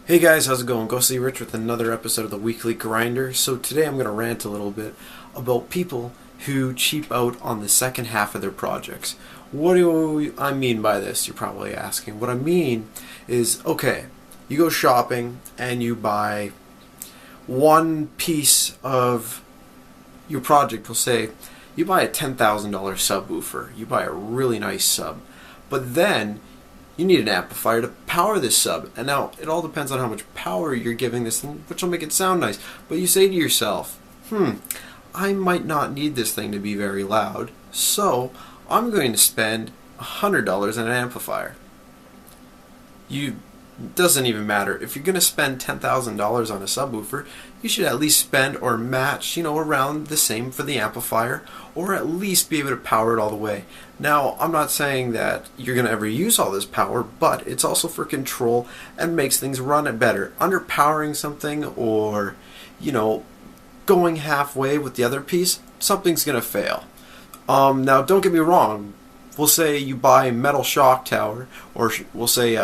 Hey guys, how's it going? Ghostly Rich with another episode of the Weekly Grinder. So today I'm going to rant a little bit about people who cheap out on the second half of their projects. What do I mean by this? You're probably asking. What I mean is, okay, you go shopping and you buy one piece of your project. We'll say you buy a $10,000 subwoofer. You buy a really nice sub. But then you need an amplifier to power this sub. And now it all depends on how much power you're giving this thing, which will make it sound nice. But you say to yourself, I might not need this thing to be very loud, so I'm going to spend $100 on an amplifier. Doesn't even matter. If you're going to spend $10,000 on a subwoofer, you should at least spend or match, around the same for the amplifier, or at least be able to power it all the way. Now, I'm not saying that you're going to ever use all this power, but it's also for control and makes things run it better. Underpowering something or, going halfway with the other piece, something's going to fail. Now, don't get me wrong. We'll say you buy a metal shock tower, or we'll say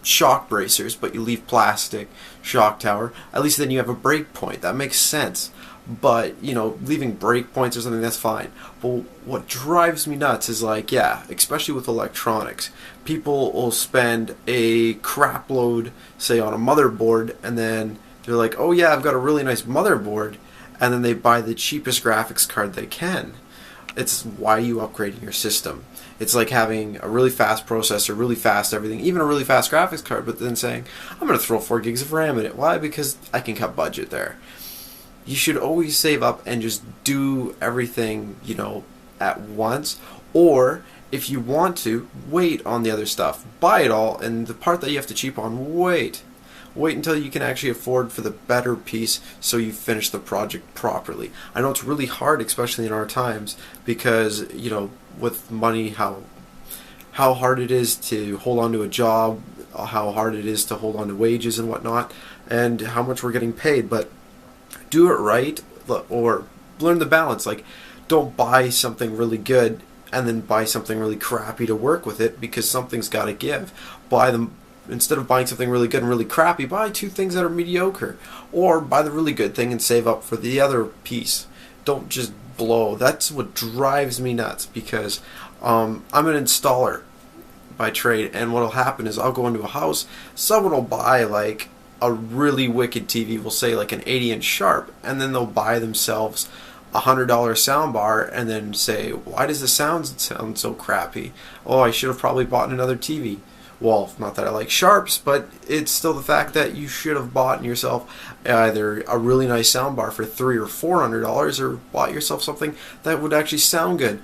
shock bracers, but you leave plastic shock tower. At least then you have a break point. That makes sense. But, leaving break points or something, that's fine. But what drives me nuts is especially with electronics, people will spend a crap load, say, on a motherboard, and then they're like, oh yeah, I've got a really nice motherboard, and then they buy the cheapest graphics card they can. It's why you upgrading your system. It's like having a really fast processor, really fast everything, even a really fast graphics card, but then saying, I'm going to throw 4 gigs of RAM in it. Why? Because I can cut budget there. You should always save up and just do everything, at once. Or, if you want to, wait on the other stuff. Buy it all, and the part that you have to cheap on, wait. Wait until you can actually afford for the better piece so you finish the project properly. I know it's really hard, especially in our times, because, with money, how hard it is to hold on to a job, how hard it is to hold on to wages and whatnot, and how much we're getting paid. But do it right, or learn the balance. Don't buy something really good and then buy something really crappy to work with it, because something's got to give. Instead of buying something really good and really crappy, buy 2 things that are mediocre. Or buy the really good thing and save up for the other piece. Don't just blow. That's what drives me nuts, because I'm an installer by trade, and what will happen is I'll go into a house, someone will buy a really wicked TV, we'll say an 80-inch Sharp, and then they'll buy themselves a $100 soundbar and then say, why does the sound so crappy? Oh, I should have probably bought another TV. Well, not that I like Sharps, but it's still the fact that you should have bought yourself either a really nice soundbar for $300 or $400, or bought yourself something that would actually sound good.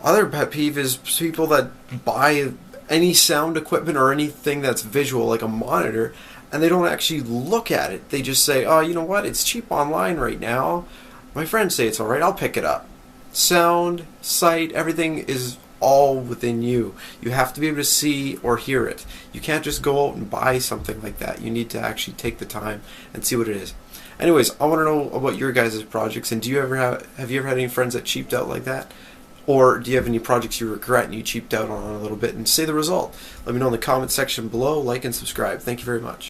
Other pet peeve is people that buy any sound equipment or anything that's visual, like a monitor, and they don't actually look at it. They just say, oh, you know what, it's cheap online right now. My friends say it's alright, I'll pick it up. Sound, sight, everything is all within you. You have to be able to see or hear it. You can't just go out and buy something like that. You need to actually take the time and see what it is. Anyways, I want to know about your guys' projects, and have you ever had any friends that cheaped out like that? Or do you have any projects you regret and you cheaped out on a little bit, and say the result? Let me know in the comment section below. Like and subscribe. Thank you very much.